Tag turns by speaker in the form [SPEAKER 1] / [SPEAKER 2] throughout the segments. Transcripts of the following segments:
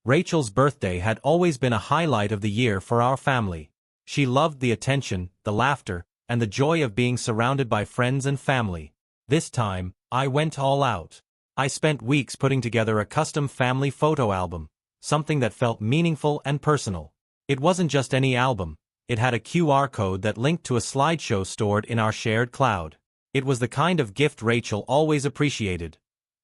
[SPEAKER 1] Rachel's birthday had always been a highlight of the year for our family. She loved the attention, the laughter, and the joy of being surrounded by friends and family. This time, I went all out. I spent weeks putting together a custom family photo album, something that felt meaningful and personal. It wasn't just any album, it had a QR code that linked to a slideshow stored in our shared cloud. It was the kind of gift Rachel always appreciated.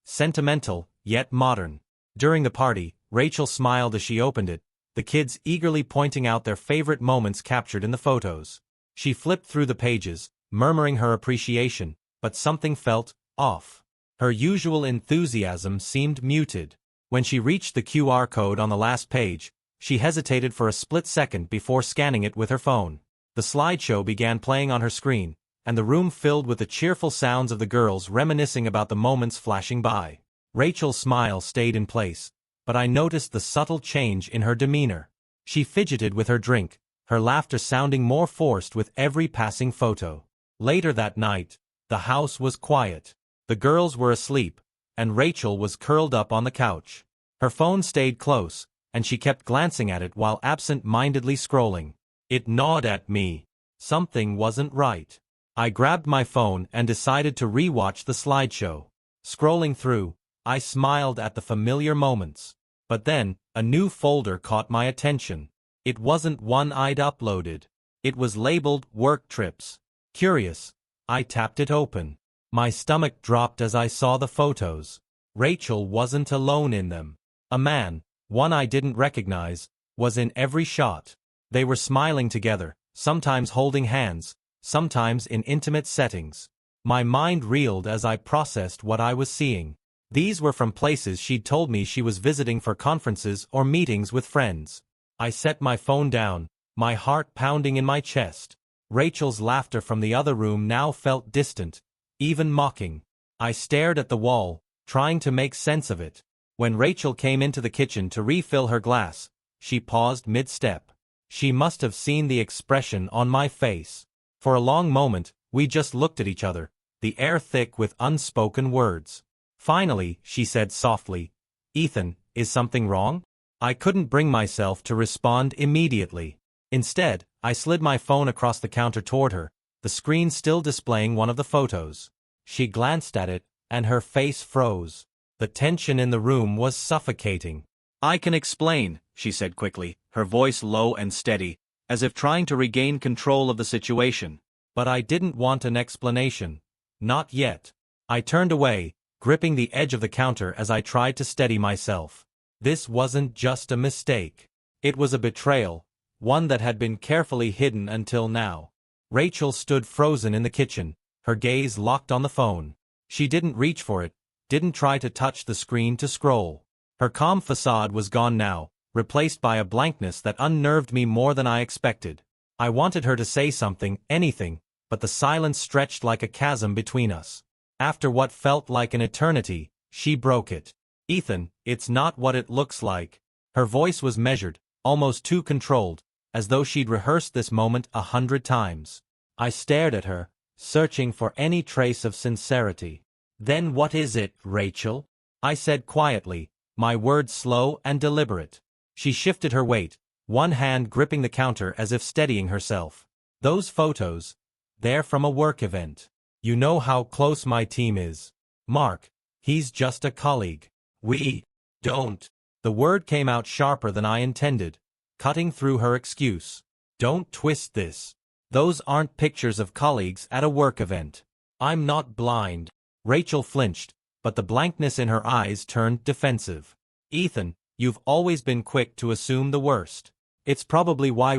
[SPEAKER 1] Sentimental, yet modern. During the party, Rachel smiled as she opened it, the kids eagerly pointing out their favorite moments captured in the photos. She flipped through the pages, murmuring her appreciation, but something felt off. Her usual enthusiasm seemed muted. When she reached the QR code on the last page, she hesitated for a split second before scanning it with her phone. The slideshow began playing on her screen, and the room filled with the cheerful sounds of the girls reminiscing about the moments flashing by. Rachel's smile stayed in place, but I noticed the subtle change in her demeanor. She fidgeted with her drink, her laughter sounding more forced with every passing photo. Later that night, the house was quiet. The girls were asleep, and Rachel was curled up on the couch. Her phone stayed close, and she kept glancing at it while absent-mindedly scrolling. It gnawed at me. Something wasn't right. I grabbed my phone and decided to re-watch the slideshow. Scrolling through, I smiled at the familiar moments. But then, a new folder caught my attention. It wasn't one I'd uploaded. It was labeled Work Trips. Curious, I tapped it open. My stomach dropped as I saw the photos. Rachel wasn't alone in them. A man, one I didn't recognize, was in every shot. They were smiling together, sometimes holding hands, sometimes in intimate settings. My mind reeled as I processed what I was seeing. These were from places she'd told me she was visiting for conferences or meetings with friends. I set my phone down, my heart pounding in my chest. Rachel's laughter from the other room now felt distant, even mocking. I stared at the wall, trying to make sense of it. When Rachel came into the kitchen to refill her glass, she paused mid-step. She must have seen the expression on my face. For a long moment, we just looked at each other, the air thick with unspoken words. Finally, she said softly, "Ethan, is something wrong?" I couldn't bring myself to respond immediately. Instead, I slid my phone across the counter toward her, the screen still displaying one of the photos. She glanced at it, and her face froze. The tension in the room was suffocating. "I can explain," she said quickly, her voice low and steady, as if trying to regain control of the situation. But I didn't want an explanation. Not yet. I turned away, gripping the edge of the counter as I tried to steady myself. This wasn't just a mistake. It was a betrayal, one that had been carefully hidden until now. Rachel stood frozen in the kitchen, her gaze locked on the phone. She didn't reach for it, didn't try to touch the screen to scroll. Her calm facade was gone now, replaced by a blankness that unnerved me more than I expected. I wanted her to say something, anything, but the silence stretched like a chasm between us. After what felt like an eternity, she broke it. "Ethan, it's not what it looks like." Her voice was measured, almost too controlled, as though she'd rehearsed this moment 100 times. I stared at her, searching for any trace of sincerity. "Then what is it, Rachel?" I said quietly, my words slow and deliberate. She shifted her weight, one hand gripping the counter as if steadying herself. "Those photos, they're from a work event. You know how close my team is. Mark, he's just a colleague. We don't." The word came out sharper than I intended, cutting through her excuse. "Don't twist this. Those aren't pictures of colleagues at a work event." "I'm not blind." Rachel flinched, but the blankness in her eyes turned defensive. "Ethan, you've always been quick to assume the worst. It's probably why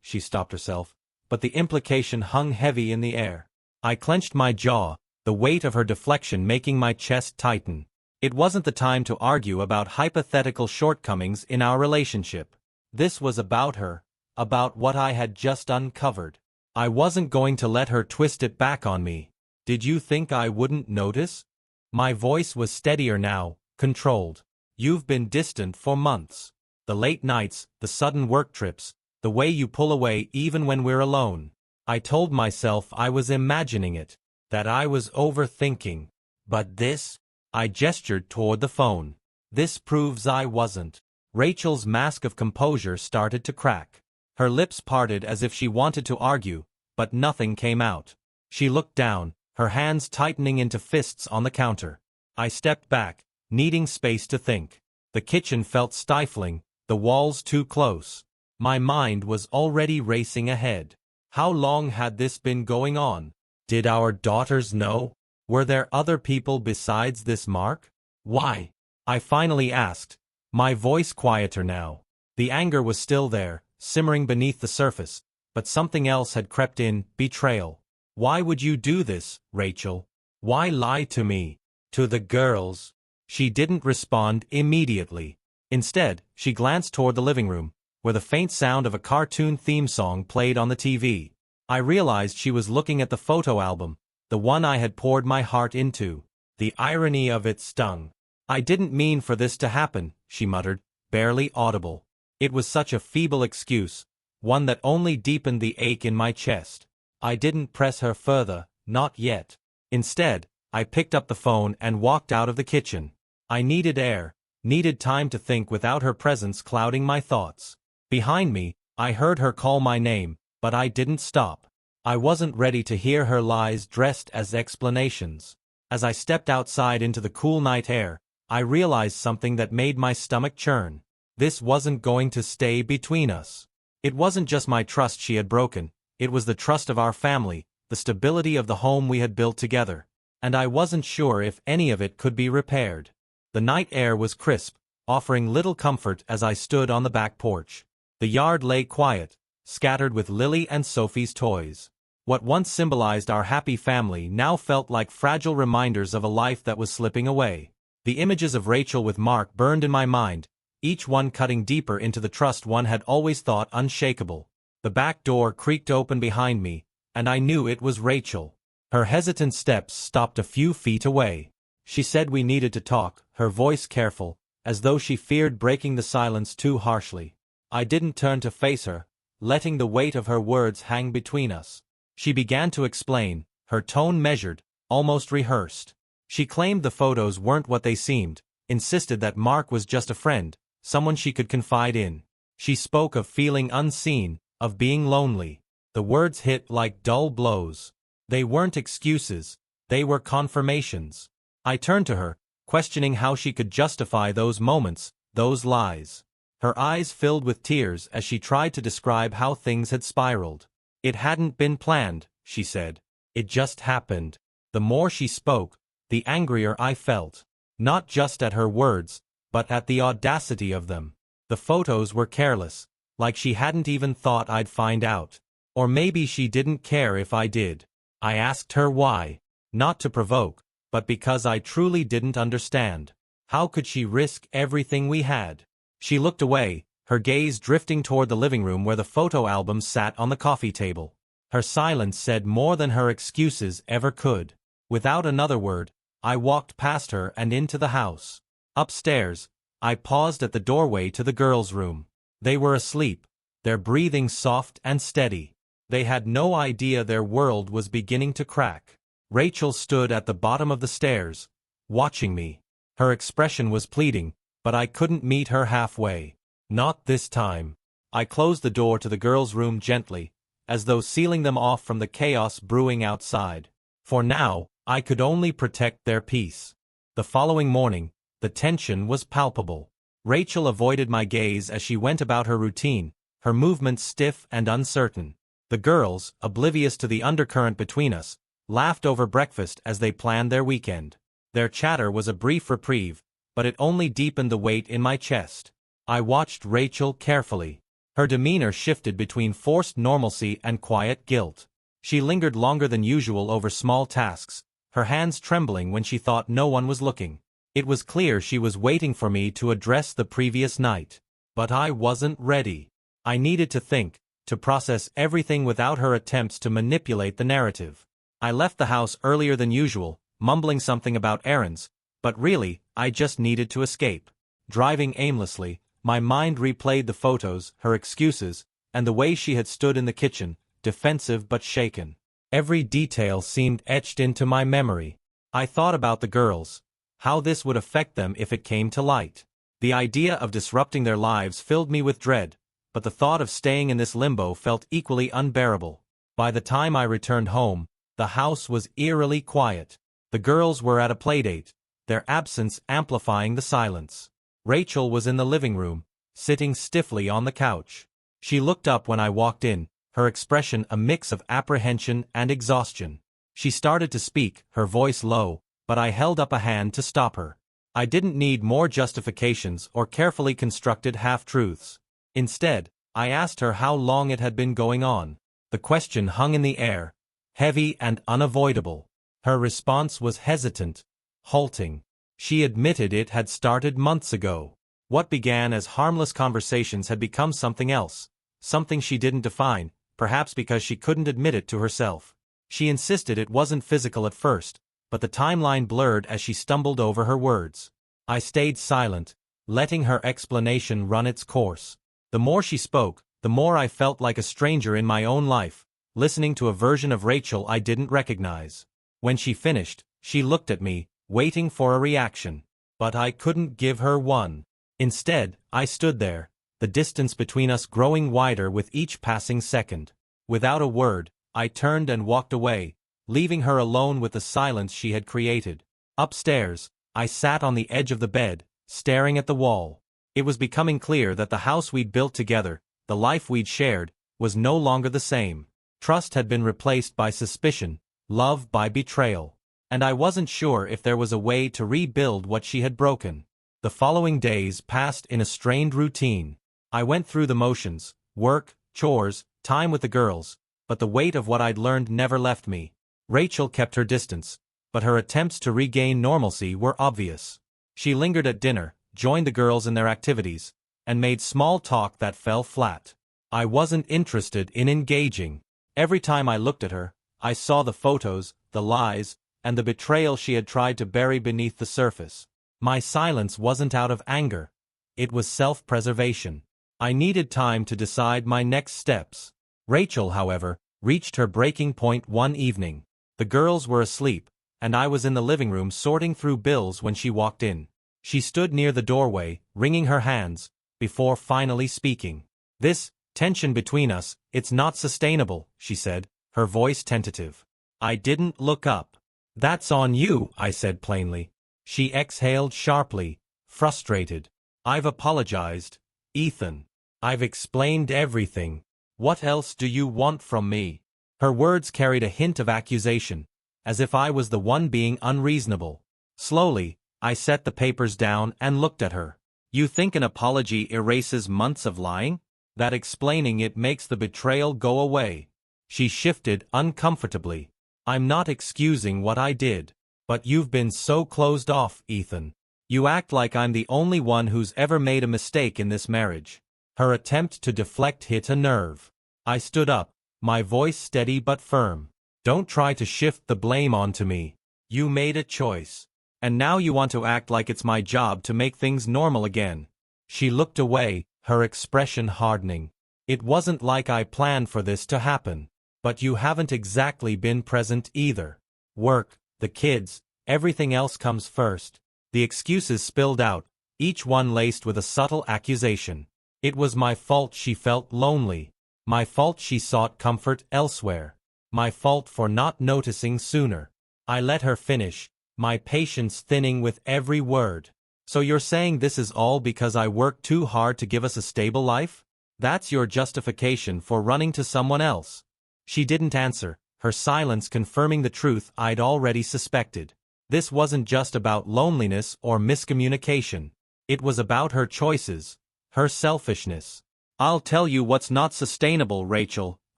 [SPEAKER 1] she stopped herself, but the implication hung heavy in the air. I clenched my jaw, the weight of her deflection making my chest tighten. It wasn't the time to argue about hypothetical shortcomings in our relationship. This was about her, about what I had just uncovered. I wasn't going to let her twist it back on me. "Did you think I wouldn't notice?" My voice was steadier now, controlled. "You've been distant for months. The late nights, the sudden work trips, the way you pull away even when we're alone. I told myself I was imagining it, that I was overthinking. But this?" I gestured toward the phone. "This proves I wasn't." Rachel's mask of composure started to crack. Her lips parted as if she wanted to argue, but nothing came out. She looked down, her hands tightening into fists on the counter. I stepped back, needing space to think. The kitchen felt stifling, the walls too close. My mind was already racing ahead. How long had this been going on? Did our daughters know? Were there other people besides this Mark? Why? I finally asked, my voice quieter now. The anger was still there, simmering beneath the surface, but something else had crept in, betrayal. Why would you do this, Rachel? Why lie to me? To the girls? She didn't respond immediately. Instead, she glanced toward the living room, where the faint sound of a cartoon theme song played on the TV. I realized she was looking at the photo album, the one I had poured my heart into. The irony of it stung. I didn't mean for this to happen, she muttered, barely audible. It was such a feeble excuse, one that only deepened the ache in my chest. I didn't press her further, not yet. Instead, I picked up the phone and walked out of the kitchen. I needed air, needed time to think without her presence clouding my thoughts. Behind me, I heard her call my name, but I didn't stop. I wasn't ready to hear her lies dressed as explanations. As I stepped outside into the cool night air, I realized something that made my stomach churn. This wasn't going to stay between us. It wasn't just my trust she had broken, it was the trust of our family, the stability of the home we had built together. And I wasn't sure if any of it could be repaired. The night air was crisp, offering little comfort as I stood on the back porch. The yard lay quiet, scattered with Lily and Sophie's toys. What once symbolized our happy family now felt like fragile reminders of a life that was slipping away. The images of Rachel with Mark burned in my mind, each one cutting deeper into the trust one had always thought unshakable. The back door creaked open behind me, and I knew it was Rachel. Her hesitant steps stopped a few feet away. She said we needed to talk, her voice careful, as though she feared breaking the silence too harshly. I didn't turn to face her, letting the weight of her words hang between us. She began to explain, her tone measured, almost rehearsed. She claimed the photos weren't what they seemed, insisted that Mark was just a friend, someone she could confide in. She spoke of feeling unseen, of being lonely. The words hit like dull blows. They weren't excuses, they were confirmations. I turned to her, questioning how she could justify those moments, those lies. Her eyes filled with tears as she tried to describe how things had spiraled. It hadn't been planned, she said. It just happened. The more she spoke, the angrier I felt. Not just at her words, but at the audacity of them. The photos were careless, like she hadn't even thought I'd find out. Or maybe she didn't care if I did. I asked her why. Not to provoke, but because I truly didn't understand. How could she risk everything we had? She looked away, her gaze drifting toward the living room where the photo albums sat on the coffee table. Her silence said more than her excuses ever could. Without another word, I walked past her and into the house. Upstairs, I paused at the doorway to the girls' room. They were asleep, their breathing soft and steady. They had no idea their world was beginning to crack. Rachel stood at the bottom of the stairs, watching me. Her expression was pleading, but I couldn't meet her halfway. Not this time. I closed the door to the girls' room gently, as though sealing them off from the chaos brewing outside. For now, I could only protect their peace. The following morning, the tension was palpable. Rachel avoided my gaze as she went about her routine, her movements stiff and uncertain. The girls, oblivious to the undercurrent between us, laughed over breakfast as they planned their weekend. Their chatter was a brief reprieve, but it only deepened the weight in my chest. I watched Rachel carefully. Her demeanor shifted between forced normalcy and quiet guilt. She lingered longer than usual over small tasks, her hands trembling when she thought no one was looking. It was clear she was waiting for me to address the previous night. But I wasn't ready. I needed to think, to process everything without her attempts to manipulate the narrative. I left the house earlier than usual, mumbling something about errands, but really, I just needed to escape. Driving aimlessly, my mind replayed the photos, her excuses, and the way she had stood in the kitchen, defensive but shaken. Every detail seemed etched into my memory. I thought about the girls, how this would affect them if it came to light. The idea of disrupting their lives filled me with dread, but the thought of staying in this limbo felt equally unbearable. By the time I returned home, the house was eerily quiet. The girls were at a playdate, their absence amplifying the silence. Rachel was in the living room, sitting stiffly on the couch. She looked up when I walked in, her expression a mix of apprehension and exhaustion. She started to speak, her voice low, but I held up a hand to stop her. I didn't need more justifications or carefully constructed half-truths. Instead, I asked her how long it had been going on. The question hung in the air, heavy and unavoidable. Her response was hesitant, halting. She admitted it had started months ago. What began as harmless conversations had become something else, something she didn't define, perhaps because she couldn't admit it to herself. She insisted it wasn't physical at first, but the timeline blurred as she stumbled over her words. I stayed silent, letting her explanation run its course. The more she spoke, the more I felt like a stranger in my own life, listening to a version of Rachel I didn't recognize. When she finished, she looked at me, waiting for a reaction. But I couldn't give her one. Instead, I stood there, the distance between us growing wider with each passing second. Without a word, I turned and walked away, leaving her alone with the silence she had created. Upstairs, I sat on the edge of the bed, staring at the wall. It was becoming clear that the house we'd built together, the life we'd shared, was no longer the same. Trust had been replaced by suspicion, love by betrayal. And I wasn't sure if there was a way to rebuild what she had broken. The following days passed in a strained routine. I went through the motions, work, chores, time with the girls, but the weight of what I'd learned never left me. Rachel kept her distance, but her attempts to regain normalcy were obvious. She lingered at dinner, joined the girls in their activities, and made small talk that fell flat. I wasn't interested in engaging. Every time I looked at her, I saw the photos, the lies, and the betrayal she had tried to bury beneath the surface. My silence wasn't out of anger. It was self-preservation. I needed time to decide my next steps. Rachel, however, reached her breaking point one evening. The girls were asleep, and I was in the living room sorting through bills when she walked in. She stood near the doorway, wringing her hands, before finally speaking. "This tension between us, it's not sustainable," she said, her voice tentative. I didn't look up. "That's on you," I said plainly. She exhaled sharply, frustrated. "I've apologized, Ethan. I've explained everything. What else do you want from me?" Her words carried a hint of accusation, as if I was the one being unreasonable. Slowly, I set the papers down and looked at her. "You think an apology erases months of lying? That explaining it makes the betrayal go away?" She shifted uncomfortably. "I'm not excusing what I did. But you've been so closed off, Ethan. You act like I'm the only one who's ever made a mistake in this marriage." Her attempt to deflect hit a nerve. I stood up, my voice steady but firm. "Don't try to shift the blame onto me. You made a choice. And now you want to act like it's my job to make things normal again." She looked away, her expression hardening. "It wasn't like I planned for this to happen. But you haven't exactly been present either. Work, the kids, everything else comes first." The excuses spilled out, each one laced with a subtle accusation. It was my fault she felt lonely. My fault she sought comfort elsewhere. My fault for not noticing sooner. I let her finish, my patience thinning with every word. "So you're saying this is all because I worked too hard to give us a stable life? That's your justification for running to someone else?" She didn't answer, her silence confirming the truth I'd already suspected. This wasn't just about loneliness or miscommunication. It was about her choices, her selfishness. "I'll tell you what's not sustainable, Rachel,"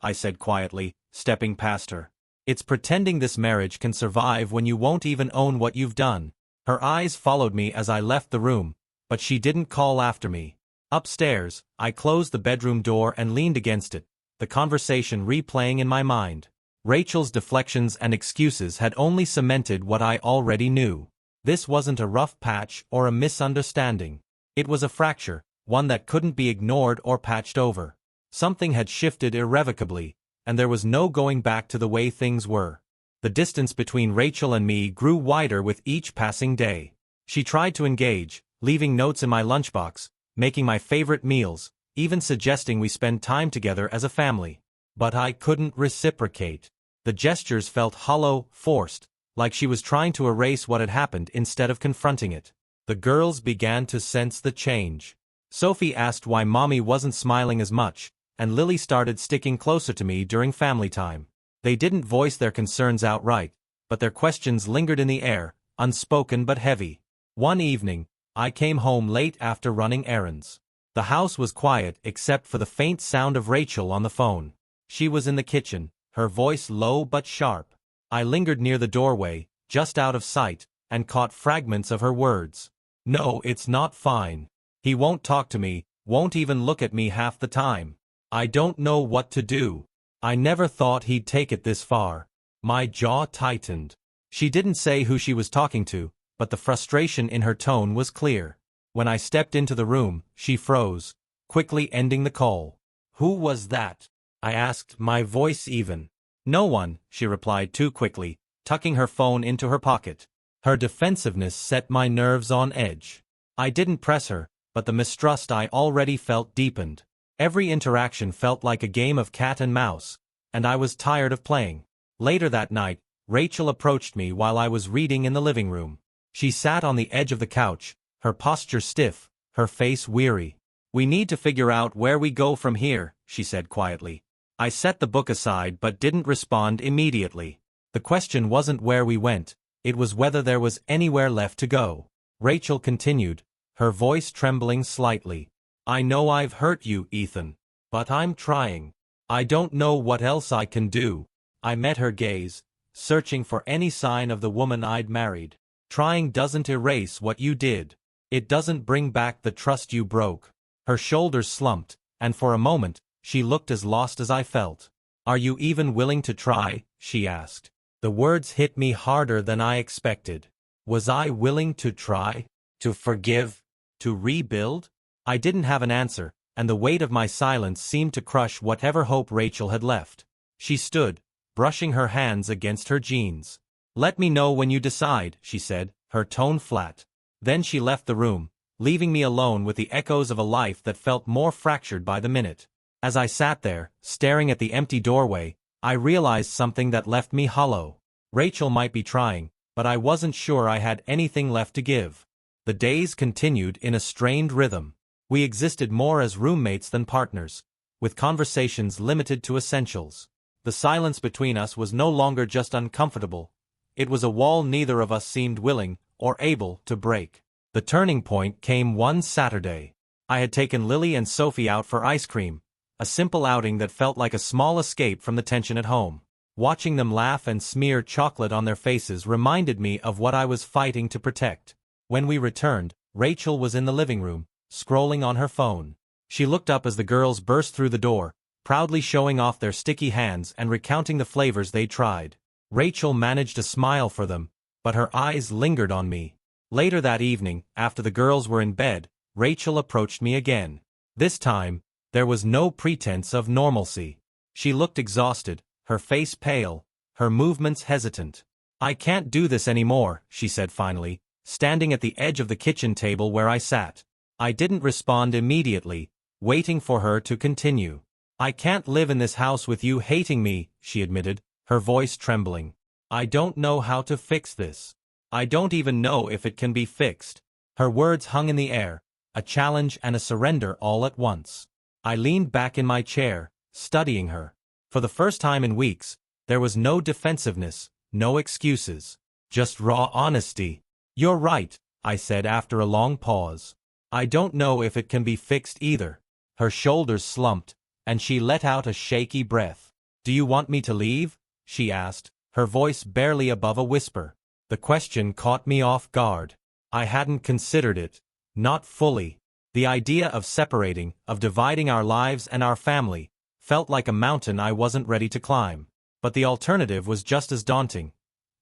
[SPEAKER 1] I said quietly, stepping past her. "It's pretending this marriage can survive when you won't even own what you've done." Her eyes followed me as I left the room, but she didn't call after me. Upstairs, I closed the bedroom door and leaned against it, the conversation replaying in my mind. Rachel's deflections and excuses had only cemented what I already knew. This wasn't a rough patch or a misunderstanding. It was a fracture, one that couldn't be ignored or patched over. Something had shifted irrevocably, and there was no going back to the way things were. The distance between Rachel and me grew wider with each passing day. She tried to engage, leaving notes in my lunchbox, making my favorite meals, even suggesting we spend time together as a family. But I couldn't reciprocate. The gestures felt hollow, forced, like she was trying to erase what had happened instead of confronting it. The girls began to sense the change. Sophie asked why Mommy wasn't smiling as much, and Lily started sticking closer to me during family time. They didn't voice their concerns outright, but their questions lingered in the air, unspoken but heavy. One evening, I came home late after running errands. The house was quiet except for the faint sound of Rachel on the phone. She was in the kitchen, her voice low but sharp. I lingered near the doorway, just out of sight, and caught fragments of her words. "No, it's not fine. He won't talk to me, won't even look at me half the time. I don't know what to do. I never thought he'd take it this far." My jaw tightened. She didn't say who she was talking to, but the frustration in her tone was clear. When I stepped into the room, she froze, quickly ending the call. "Who was that?" I asked, my voice even. "No one," she replied too quickly, tucking her phone into her pocket. Her defensiveness set my nerves on edge. I didn't press her, but the mistrust I already felt deepened. Every interaction felt like a game of cat and mouse, and I was tired of playing. Later that night, Rachel approached me while I was reading in the living room. She sat on the edge of the couch, her posture stiff, her face weary. "We need to figure out where we go from here," she said quietly. I set the book aside but didn't respond immediately. The question wasn't where we went, it was whether there was anywhere left to go. Rachel continued, her voice trembling slightly. "I know I've hurt you, Ethan. But I'm trying. I don't know what else I can do." I met her gaze, searching for any sign of the woman I'd married. "Trying doesn't erase what you did. It doesn't bring back the trust you broke." Her shoulders slumped, and for a moment, she looked as lost as I felt. "Are you even willing to try?" she asked. The words hit me harder than I expected. Was I willing to try? To forgive? To rebuild? I didn't have an answer, and the weight of my silence seemed to crush whatever hope Rachel had left. She stood, brushing her hands against her jeans. "Let me know when you decide," she said, her tone flat. Then she left the room, leaving me alone with the echoes of a life that felt more fractured by the minute. As I sat there, staring at the empty doorway, I realized something that left me hollow. Rachel might be trying, but I wasn't sure I had anything left to give. The days continued in a strained rhythm. We existed more as roommates than partners, with conversations limited to essentials. The silence between us was no longer just uncomfortable. It was a wall neither of us seemed willing or able to break. The turning point came one Saturday. I had taken Lily and Sophie out for ice cream, a simple outing that felt like a small escape from the tension at home. Watching them laugh and smear chocolate on their faces reminded me of what I was fighting to protect. When we returned, Rachel was in the living room, scrolling on her phone. She looked up as the girls burst through the door, proudly showing off their sticky hands and recounting the flavors they'd tried. Rachel managed a smile for them, but her eyes lingered on me. Later that evening, after the girls were in bed, Rachel approached me again. This time, there was no pretense of normalcy. She looked exhausted, her face pale, her movements hesitant. "I can't do this anymore," she said finally, standing at the edge of the kitchen table where I sat. I didn't respond immediately, waiting for her to continue. "I can't live in this house with you hating me," she admitted, her voice trembling. "I don't know how to fix this. I don't even know if it can be fixed." Her words hung in the air, a challenge and a surrender all at once. I leaned back in my chair, studying her. For the first time in weeks, there was no defensiveness, no excuses, just raw honesty. "You're right," I said after a long pause. "I don't know if it can be fixed either." Her shoulders slumped, and she let out a shaky breath. "Do you want me to leave?" she asked, her voice barely above a whisper. The question caught me off guard. I hadn't considered it. Not fully. The idea of separating, of dividing our lives and our family, felt like a mountain I wasn't ready to climb. But the alternative was just as daunting.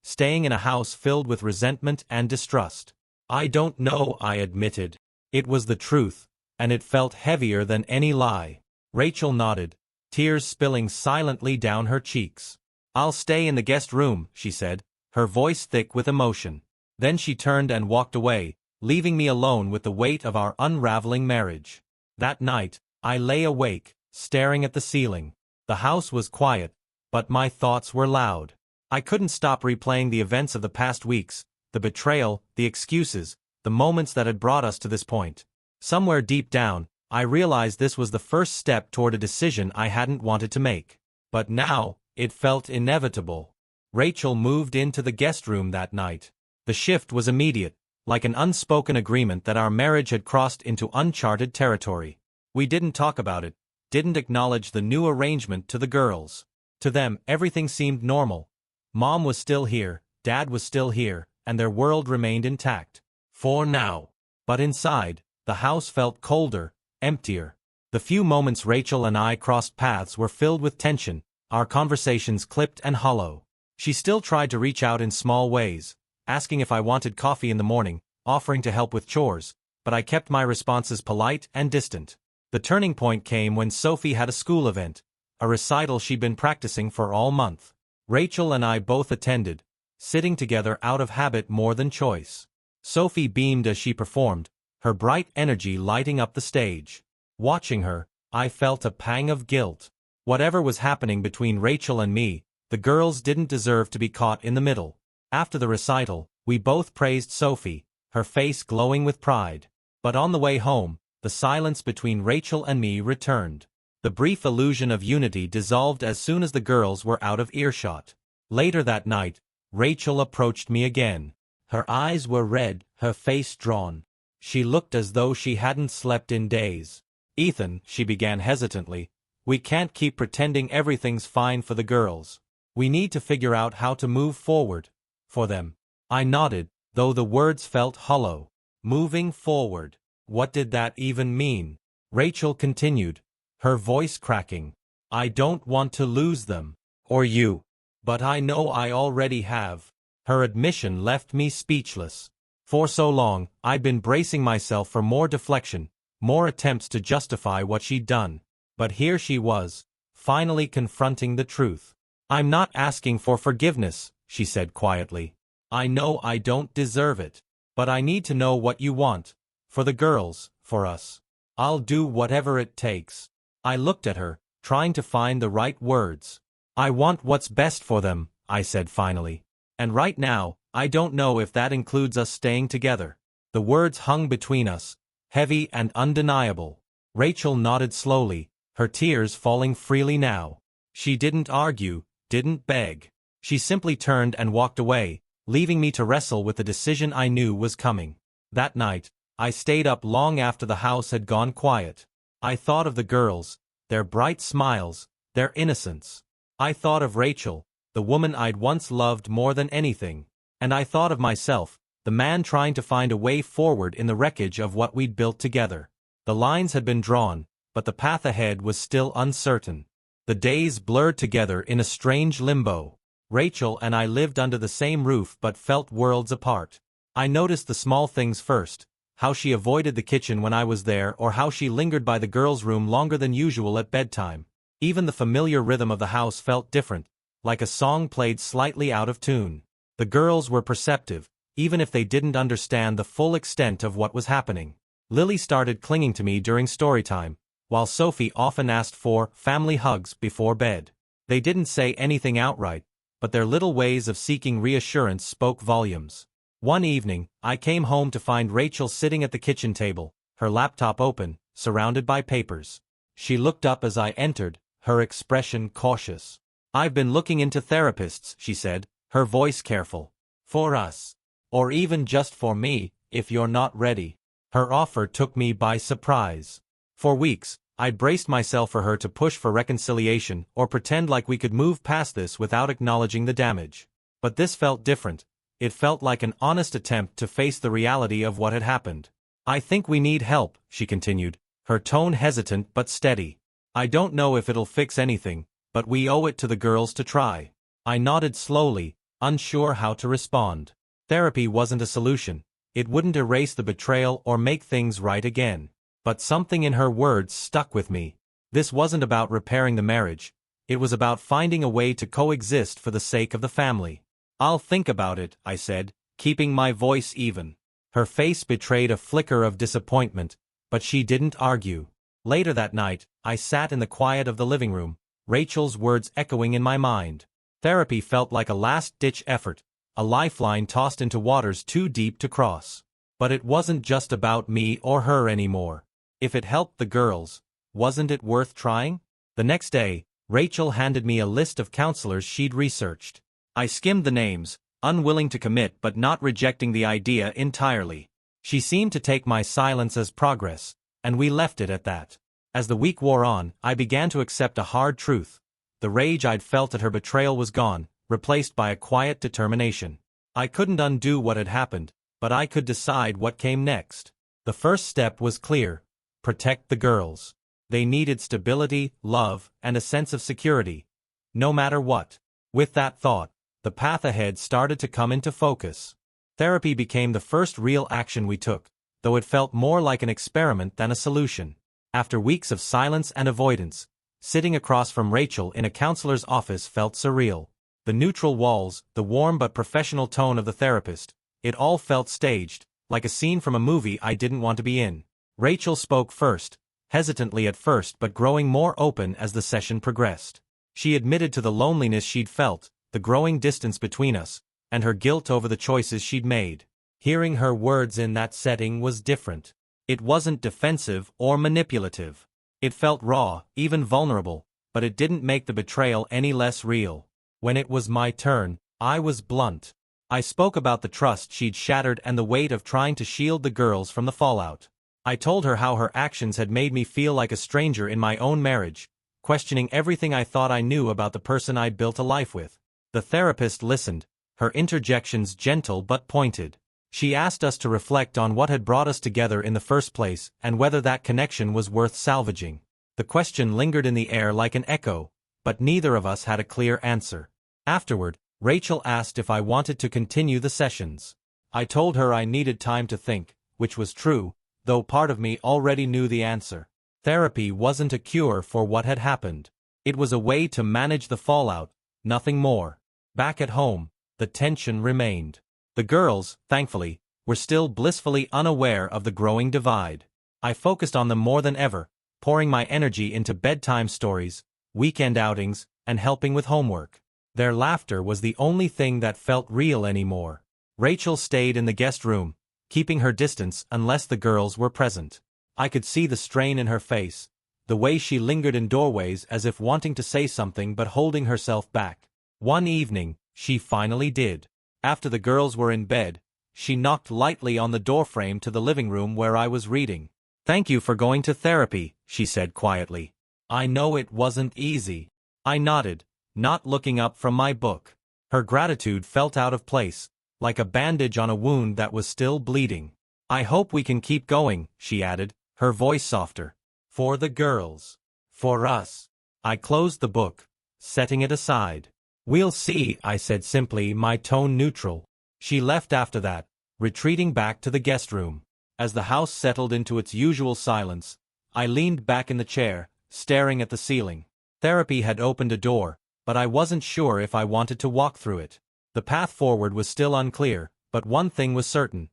[SPEAKER 1] Staying in a house filled with resentment and distrust. "I don't know," I admitted. It was the truth, and it felt heavier than any lie. Rachel nodded, tears spilling silently down her cheeks. "I'll stay in the guest room," she said, her voice thick with emotion. Then she turned and walked away, leaving me alone with the weight of our unraveling marriage. That night, I lay awake, staring at the ceiling. The house was quiet, but my thoughts were loud. I couldn't stop replaying the events of the past weeks, the betrayal, the excuses, the moments that had brought us to this point. Somewhere deep down, I realized this was the first step toward a decision I hadn't wanted to make. But now, it felt inevitable. Rachel moved into the guest room that night. The shift was immediate, like an unspoken agreement that our marriage had crossed into uncharted territory. We didn't talk about it, didn't acknowledge the new arrangement to the girls. To them, everything seemed normal. Mom was still here, Dad was still here, and their world remained intact. For now. But inside, the house felt colder, emptier. The few moments Rachel and I crossed paths were filled with tension, our conversations clipped and hollow. She still tried to reach out in small ways, asking if I wanted coffee in the morning, offering to help with chores, but I kept my responses polite and distant. The turning point came when Sophie had a school event, a recital she'd been practicing for all month. Rachel and I both attended, sitting together out of habit more than choice. Sophie beamed as she performed, her bright energy lighting up the stage. Watching her, I felt a pang of guilt. Whatever was happening between Rachel and me, the girls didn't deserve to be caught in the middle. After the recital, we both praised Sophie, her face glowing with pride. But on the way home, the silence between Rachel and me returned. The brief illusion of unity dissolved as soon as the girls were out of earshot. Later that night, Rachel approached me again. Her eyes were red, her face drawn. She looked as though she hadn't slept in days. "Ethan," she began hesitantly, "we can't keep pretending everything's fine for the girls. We need to figure out how to move forward. For them." I nodded, though the words felt hollow. Moving forward. What did that even mean? Rachel continued, her voice cracking. "I don't want to lose them. Or you. But I know I already have." Her admission left me speechless. For so long, I'd been bracing myself for more deflection, more attempts to justify what she'd done. But here she was, finally confronting the truth. "I'm not asking for forgiveness," she said quietly. "I know I don't deserve it. But I need to know what you want. For the girls, for us. I'll do whatever it takes." I looked at her, trying to find the right words. "I want what's best for them," I said finally. "And right now, I don't know if that includes us staying together." The words hung between us, heavy and undeniable. Rachel nodded slowly, her tears falling freely now. She didn't argue, didn't beg. She simply turned and walked away, leaving me to wrestle with the decision I knew was coming. That night, I stayed up long after the house had gone quiet. I thought of the girls, their bright smiles, their innocence. I thought of Rachel, the woman I'd once loved more than anything. And I thought of myself, the man trying to find a way forward in the wreckage of what we'd built together. The lines had been drawn, but the path ahead was still uncertain. The days blurred together in a strange limbo. Rachel and I lived under the same roof but felt worlds apart. I noticed the small things first, how she avoided the kitchen when I was there or how she lingered by the girls' room longer than usual at bedtime. Even the familiar rhythm of the house felt different, like a song played slightly out of tune. The girls were perceptive, even if they didn't understand the full extent of what was happening. Lily started clinging to me during story time, while Sophie often asked for family hugs before bed. They didn't say anything outright, but their little ways of seeking reassurance spoke volumes. One evening, I came home to find Rachel sitting at the kitchen table, her laptop open, surrounded by papers. She looked up as I entered, her expression cautious. "I've been looking into therapists," she said, her voice careful. "For us. Or even just for me, if you're not ready." Her offer took me by surprise. For weeks, I'd braced myself for her to push for reconciliation or pretend like we could move past this without acknowledging the damage. But this felt different. It felt like an honest attempt to face the reality of what had happened. "I think we need help," she continued, her tone hesitant but steady. "I don't know if it'll fix anything, but we owe it to the girls to try." I nodded slowly, unsure how to respond. Therapy wasn't a solution. It wouldn't erase the betrayal or make things right again. But something in her words stuck with me. This wasn't about repairing the marriage. It was about finding a way to coexist for the sake of the family. "I'll think about it," I said, keeping my voice even. Her face betrayed a flicker of disappointment, but she didn't argue. Later that night, I sat in the quiet of the living room, Rachel's words echoing in my mind. Therapy felt like a last-ditch effort, a lifeline tossed into waters too deep to cross. But it wasn't just about me or her anymore. If it helped the girls, wasn't it worth trying? The next day, Rachel handed me a list of counselors she'd researched. I skimmed the names, unwilling to commit but not rejecting the idea entirely. She seemed to take my silence as progress, and we left it at that. As the week wore on, I began to accept a hard truth. The rage I'd felt at her betrayal was gone, replaced by a quiet determination. I couldn't undo what had happened, but I could decide what came next. The first step was clear: protect the girls. They needed stability, love, and a sense of security, no matter what. With that thought, the path ahead started to come into focus. Therapy became the first real action we took, though it felt more like an experiment than a solution. After weeks of silence and avoidance, sitting across from Rachel in a counselor's office felt surreal. The neutral walls, the warm but professional tone of the therapist, it all felt staged, like a scene from a movie I didn't want to be in. Rachel spoke first, hesitantly at first but growing more open as the session progressed. She admitted to the loneliness she'd felt, the growing distance between us, and her guilt over the choices she'd made. Hearing her words in that setting was different. It wasn't defensive or manipulative. It felt raw, even vulnerable, but it didn't make the betrayal any less real. When it was my turn, I was blunt. I spoke about the trust she'd shattered and the weight of trying to shield the girls from the fallout. I told her how her actions had made me feel like a stranger in my own marriage, questioning everything I thought I knew about the person I'd built a life with. The therapist listened, her interjections gentle but pointed. She asked us to reflect on what had brought us together in the first place and whether that connection was worth salvaging. The question lingered in the air like an echo, but neither of us had a clear answer. Afterward, Rachel asked if I wanted to continue the sessions. I told her I needed time to think, which was true, though part of me already knew the answer. Therapy wasn't a cure for what had happened. It was a way to manage the fallout, nothing more. Back at home, the tension remained. The girls, thankfully, were still blissfully unaware of the growing divide. I focused on them more than ever, pouring my energy into bedtime stories, weekend outings, and helping with homework. Their laughter was the only thing that felt real anymore. Rachel stayed in the guest room, keeping her distance unless the girls were present. I could see the strain in her face, the way she lingered in doorways as if wanting to say something but holding herself back. One evening, she finally did. After the girls were in bed, she knocked lightly on the doorframe to the living room where I was reading. "Thank you for going to therapy," she said quietly. "I know it wasn't easy." I nodded, not looking up from my book. Her gratitude felt out of place, like a bandage on a wound that was still bleeding. "I hope we can keep going," she added, her voice softer. "For the girls. For us." I closed the book, setting it aside. "We'll see," I said simply, my tone neutral. She left after that, retreating back to the guest room. As the house settled into its usual silence, I leaned back in the chair, staring at the ceiling. Therapy had opened a door, but I wasn't sure if I wanted to walk through it. The path forward was still unclear, but one thing was certain.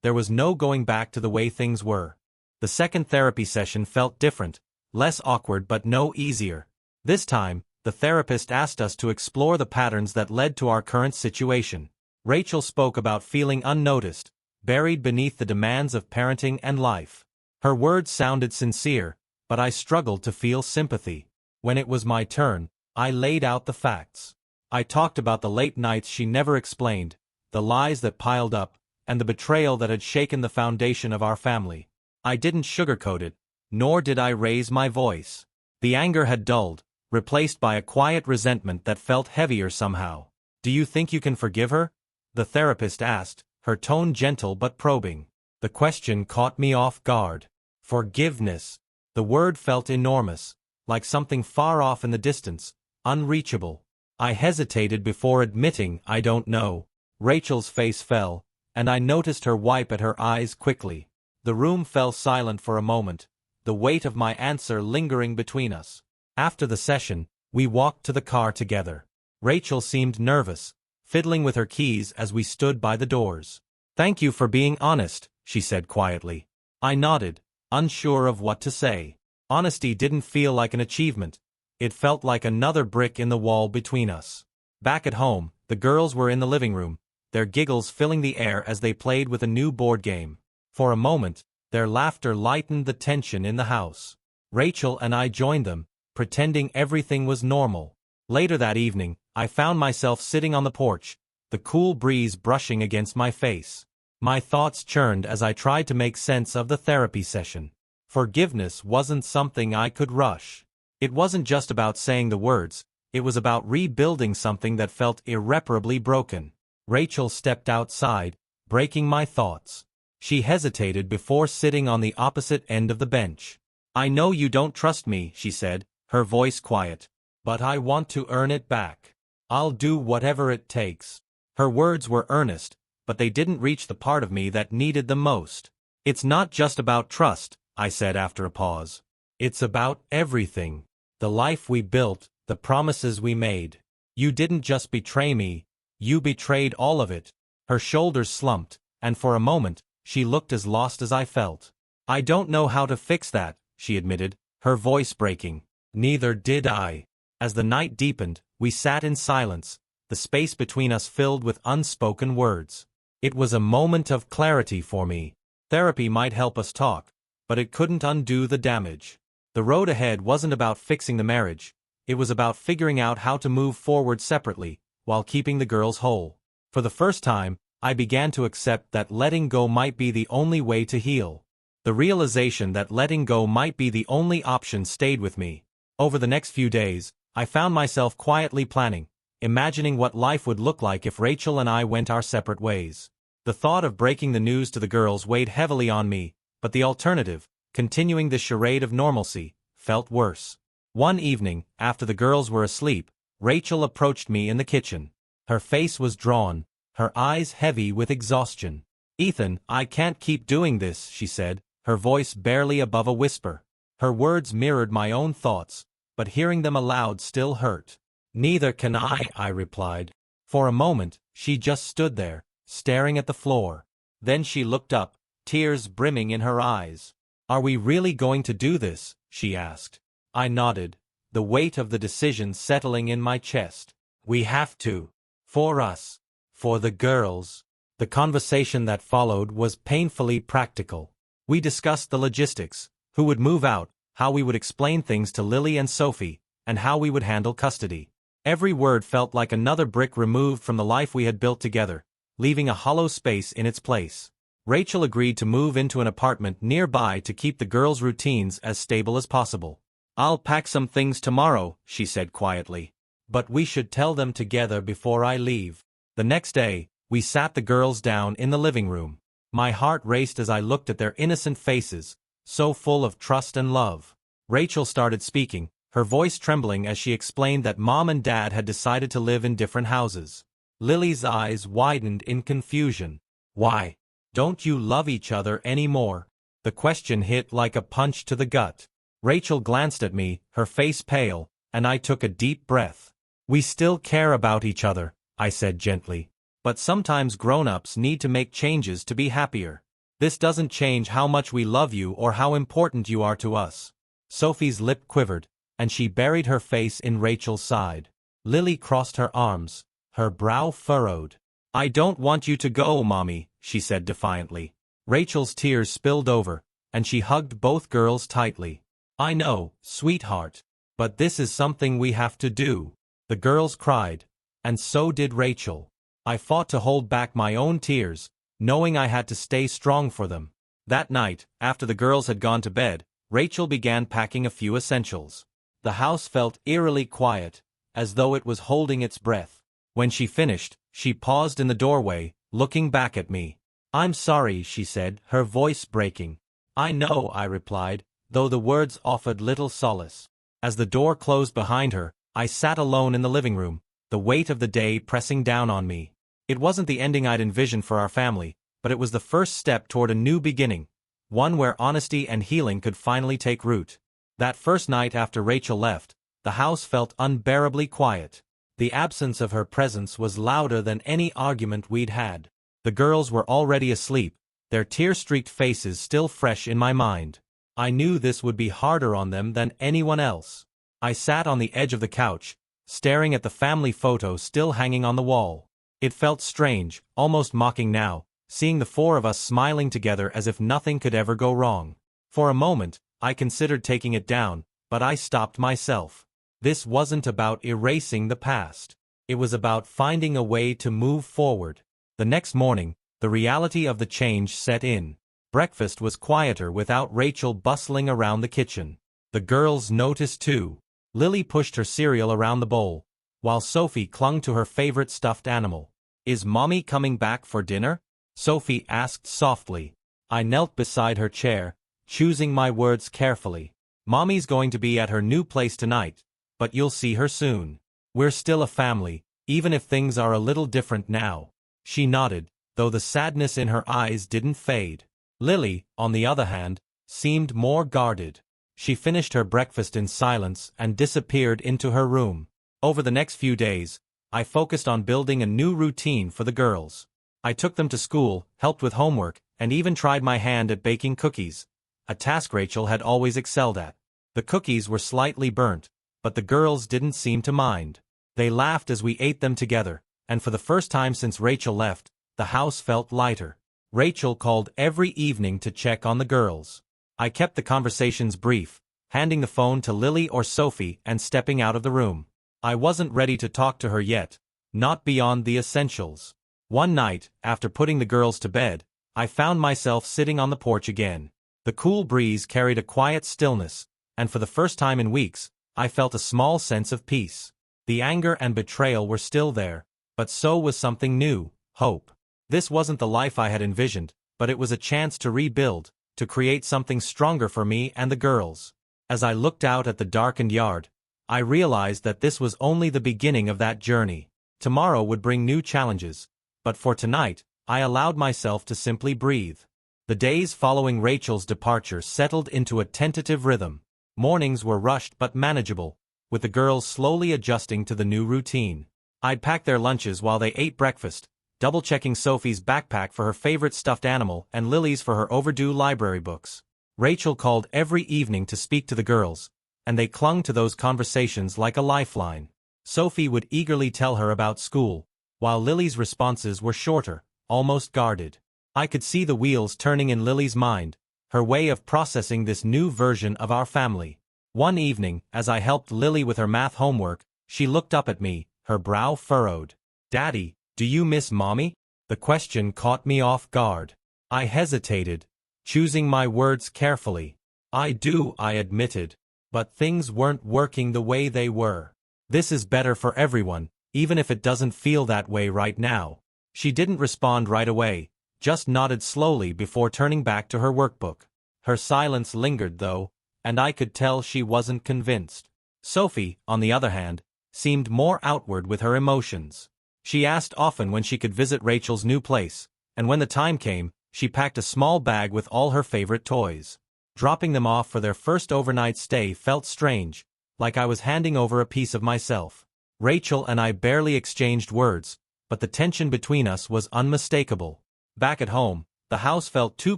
[SPEAKER 1] There was no going back to the way things were. The second therapy session felt different, less awkward but no easier. This time, the therapist asked us to explore the patterns that led to our current situation. Rachel spoke about feeling unnoticed, buried beneath the demands of parenting and life. Her words sounded sincere, but I struggled to feel sympathy. When it was my turn, I laid out the facts. I talked about the late nights she never explained, the lies that piled up, and the betrayal that had shaken the foundation of our family. I didn't sugarcoat it, nor did I raise my voice. The anger had dulled, replaced by a quiet resentment that felt heavier somehow. "Do you think you can forgive her?" the therapist asked, her tone gentle but probing. The question caught me off guard. Forgiveness. The word felt enormous, like something far off in the distance, unreachable. I hesitated before admitting I don't know. Rachel's face fell, and I noticed her wipe at her eyes quickly. The room fell silent for a moment, the weight of my answer lingering between us. After the session, we walked to the car together. Rachel seemed nervous, fiddling with her keys as we stood by the doors. "Thank you for being honest," she said quietly. I nodded, unsure of what to say. Honesty didn't feel like an achievement. It felt like another brick in the wall between us. Back at home, the girls were in the living room, their giggles filling the air as they played with a new board game. For a moment, their laughter lightened the tension in the house. Rachel and I joined them, pretending everything was normal. Later that evening, I found myself sitting on the porch, the cool breeze brushing against my face. My thoughts churned as I tried to make sense of the therapy session. Forgiveness wasn't something I could rush. It wasn't just about saying the words, it was about rebuilding something that felt irreparably broken. Rachel stepped outside, breaking my thoughts. She hesitated before sitting on the opposite end of the bench. "I know you don't trust me," she said, her voice quiet. "But I want to earn it back. I'll do whatever it takes." Her words were earnest, but they didn't reach the part of me that needed them most. "It's not just about trust," I said after a pause. "It's about everything. The life we built, the promises we made. You didn't just betray me, you betrayed all of it." Her shoulders slumped, and for a moment, she looked as lost as I felt. "I don't know how to fix that," she admitted, her voice breaking. Neither did I. As the night deepened, we sat in silence, the space between us filled with unspoken words. It was a moment of clarity for me. Therapy might help us talk, but it couldn't undo the damage. The road ahead wasn't about fixing the marriage, it was about figuring out how to move forward separately, while keeping the girls whole. For the first time, I began to accept that letting go might be the only way to heal. The realization that letting go might be the only option stayed with me. Over the next few days, I found myself quietly planning, imagining what life would look like if Rachel and I went our separate ways. The thought of breaking the news to the girls weighed heavily on me, but the alternative, continuing the charade of normalcy, felt worse. One evening, after the girls were asleep, Rachel approached me in the kitchen. Her face was drawn, her eyes heavy with exhaustion. "Ethan, I can't keep doing this," she said, her voice barely above a whisper. Her words mirrored my own thoughts, but hearing them aloud still hurt. "Neither can I replied. For a moment, she just stood there, staring at the floor. Then she looked up, tears brimming in her eyes. "Are we really going to do this?" she asked. I nodded, the weight of the decision settling in my chest. "We have to. For us. For the girls." The conversation that followed was painfully practical. We discussed the logistics, who would move out, how we would explain things to Lily and Sophie, and how we would handle custody. Every word felt like another brick removed from the life we had built together, leaving a hollow space in its place. Rachel agreed to move into an apartment nearby to keep the girls' routines as stable as possible. "I'll pack some things tomorrow," she said quietly. "But we should tell them together before I leave." The next day, we sat the girls down in the living room. My heart raced as I looked at their innocent faces, so full of trust and love. Rachel started speaking, her voice trembling as she explained that Mom and Dad had decided to live in different houses. Lily's eyes widened in confusion. "Why? Don't you love each other anymore?" The question hit like a punch to the gut. Rachel glanced at me, her face pale, and I took a deep breath. "We still care about each other," I said gently. "But sometimes grown-ups need to make changes to be happier. This doesn't change how much we love you or how important you are to us." Sophie's lip quivered, and she buried her face in Rachel's side. Lily crossed her arms, her brow furrowed. "I don't want you to go, Mommy," she said defiantly. Rachel's tears spilled over, and she hugged both girls tightly. "I know, sweetheart. But this is something we have to do." The girls cried, and so did Rachel. I fought to hold back my own tears, knowing I had to stay strong for them. That night, after the girls had gone to bed, Rachel began packing a few essentials. The house felt eerily quiet, as though it was holding its breath. When she finished, she paused in the doorway, looking back at me. "I'm sorry," she said, her voice breaking. "I know," I replied, though the words offered little solace. As the door closed behind her, I sat alone in the living room, the weight of the day pressing down on me. It wasn't the ending I'd envisioned for our family, but it was the first step toward a new beginning, one where honesty and healing could finally take root. That first night after Rachel left, the house felt unbearably quiet. The absence of her presence was louder than any argument we'd had. The girls were already asleep, their tear-streaked faces still fresh in my mind. I knew this would be harder on them than anyone else. I sat on the edge of the couch, staring at the family photo still hanging on the wall. It felt strange, almost mocking now, seeing the four of us smiling together as if nothing could ever go wrong. For a moment, I considered taking it down, but I stopped myself. This wasn't about erasing the past. It was about finding a way to move forward. The next morning, the reality of the change set in. Breakfast was quieter without Rachel bustling around the kitchen. The girls noticed too. Lily pushed her cereal around the bowl, while Sophie clung to her favorite stuffed animal. "Is Mommy coming back for dinner?" Sophie asked softly. I knelt beside her chair, choosing my words carefully. "Mommy's going to be at her new place tonight, but you'll see her soon. We're still a family, even if things are a little different now." She nodded, though the sadness in her eyes didn't fade. Lily, on the other hand, seemed more guarded. She finished her breakfast in silence and disappeared into her room. Over the next few days, I focused on building a new routine for the girls. I took them to school, helped with homework, and even tried my hand at baking cookies, a task Rachel had always excelled at. The cookies were slightly burnt, but the girls didn't seem to mind. They laughed as we ate them together, and for the first time since Rachel left, the house felt lighter. Rachel called every evening to check on the girls. I kept the conversations brief, handing the phone to Lily or Sophie and stepping out of the room. I wasn't ready to talk to her yet, not beyond the essentials. One night, after putting the girls to bed, I found myself sitting on the porch again. The cool breeze carried a quiet stillness, and for the first time in weeks, I felt a small sense of peace. The anger and betrayal were still there, but so was something new, hope. This wasn't the life I had envisioned, but it was a chance to rebuild, to create something stronger for me and the girls. As I looked out at the darkened yard, I realized that this was only the beginning of that journey. Tomorrow would bring new challenges, but for tonight, I allowed myself to simply breathe. The days following Rachel's departure settled into a tentative rhythm. Mornings were rushed but manageable, with the girls slowly adjusting to the new routine. I'd pack their lunches while they ate breakfast, double-checking Sophie's backpack for her favorite stuffed animal and Lily's for her overdue library books. Rachel called every evening to speak to the girls, and they clung to those conversations like a lifeline. Sophie would eagerly tell her about school, while Lily's responses were shorter, almost guarded. I could see the wheels turning in Lily's mind, her way of processing this new version of our family. One evening, as I helped Lily with her math homework, she looked up at me, her brow furrowed. "Daddy, do you miss Mommy?" The question caught me off guard. I hesitated, choosing my words carefully. "I do," I admitted, "but things weren't working the way they were. This is better for everyone, even if it doesn't feel that way right now." She didn't respond right away, just nodded slowly before turning back to her workbook. Her silence lingered though, and I could tell she wasn't convinced. Sophie, on the other hand, seemed more outward with her emotions. She asked often when she could visit Rachel's new place, and when the time came, she packed a small bag with all her favorite toys. Dropping them off for their first overnight stay felt strange, like I was handing over a piece of myself. Rachel and I barely exchanged words, but the tension between us was unmistakable. Back at home, the house felt too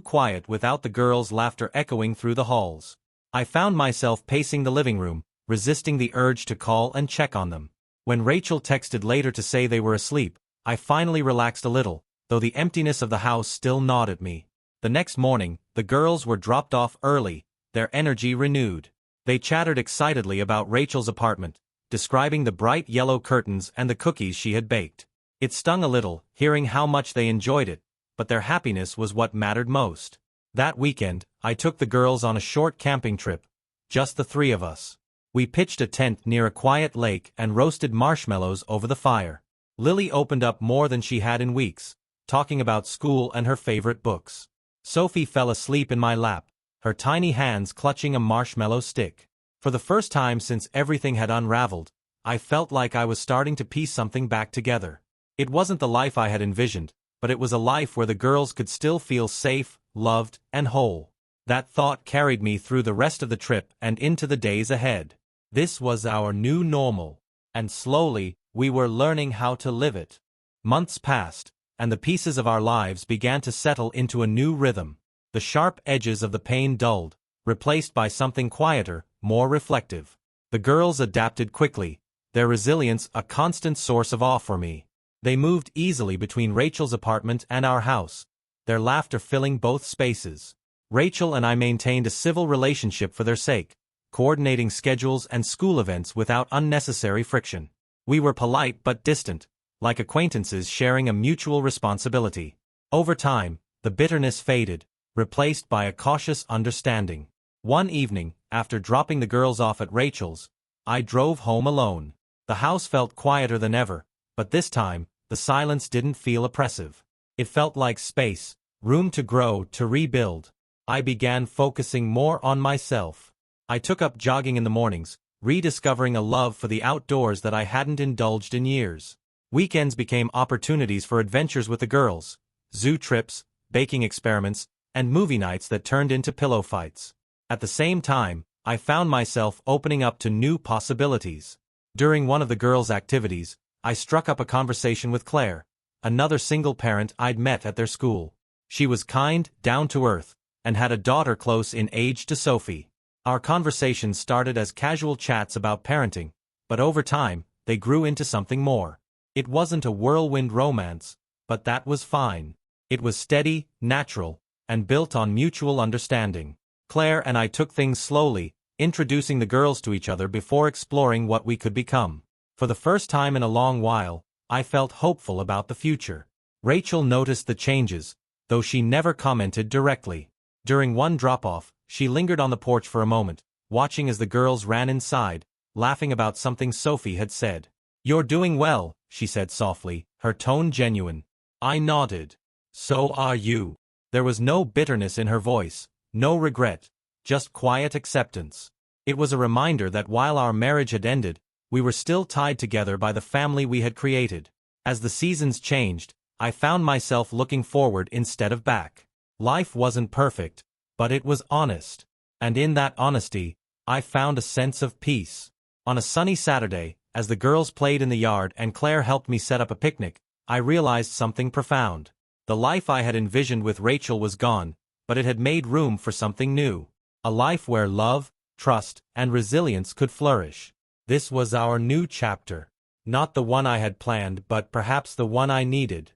[SPEAKER 1] quiet without the girls' laughter echoing through the halls. I found myself pacing the living room, resisting the urge to call and check on them. When Rachel texted later to say they were asleep, I finally relaxed a little, though the emptiness of the house still gnawed at me. The next morning, the girls were dropped off early, their energy renewed. They chattered excitedly about Rachel's apartment, describing the bright yellow curtains and the cookies she had baked. It stung a little, hearing how much they enjoyed it, but their happiness was what mattered most. That weekend, I took the girls on a short camping trip, just the three of us. We pitched a tent near a quiet lake and roasted marshmallows over the fire. Lily opened up more than she had in weeks, talking about school and her favorite books. Sophie fell asleep in my lap, her tiny hands clutching a marshmallow stick. For the first time since everything had unraveled, I felt like I was starting to piece something back together. It wasn't the life I had envisioned, but it was a life where the girls could still feel safe, loved, and whole. That thought carried me through the rest of the trip and into the days ahead. This was our new normal, and slowly, we were learning how to live it. Months passed, and the pieces of our lives began to settle into a new rhythm. The sharp edges of the pain dulled, replaced by something quieter, more reflective. The girls adapted quickly, their resilience a constant source of awe for me. They moved easily between Rachel's apartment and our house, their laughter filling both spaces. Rachel and I maintained a civil relationship for their sake, coordinating schedules and school events without unnecessary friction. We were polite but distant, like acquaintances sharing a mutual responsibility. Over time, the bitterness faded, replaced by a cautious understanding. One evening, after dropping the girls off at Rachel's, I drove home alone. The house felt quieter than ever, but this time, the silence didn't feel oppressive. It felt like space, room to grow, to rebuild. I began focusing more on myself. I took up jogging in the mornings, rediscovering a love for the outdoors that I hadn't indulged in years. Weekends became opportunities for adventures with the girls, zoo trips, baking experiments, and movie nights that turned into pillow fights. At the same time, I found myself opening up to new possibilities. During one of the girls' activities, I struck up a conversation with Claire, another single parent I'd met at their school. She was kind, down to earth, and had a daughter close in age to Sophie. Our conversations started as casual chats about parenting, but over time, they grew into something more. It wasn't a whirlwind romance, but that was fine. It was steady, natural, and built on mutual understanding. Claire and I took things slowly, introducing the girls to each other before exploring what we could become. For the first time in a long while, I felt hopeful about the future. Rachel noticed the changes, though she never commented directly. During one drop-off, she lingered on the porch for a moment, watching as the girls ran inside, laughing about something Sophie had said. "You're doing well," she said softly, her tone genuine. I nodded. "So are you." There was no bitterness in her voice, no regret, just quiet acceptance. It was a reminder that while our marriage had ended, we were still tied together by the family we had created. As the seasons changed, I found myself looking forward instead of back. Life wasn't perfect, but it was honest. And in that honesty, I found a sense of peace. On a sunny Saturday, as the girls played in the yard and Claire helped me set up a picnic, I realized something profound. The life I had envisioned with Rachel was gone, but it had made room for something new. A life where love, trust, and resilience could flourish. This was our new chapter. Not the one I had planned, but perhaps the one I needed.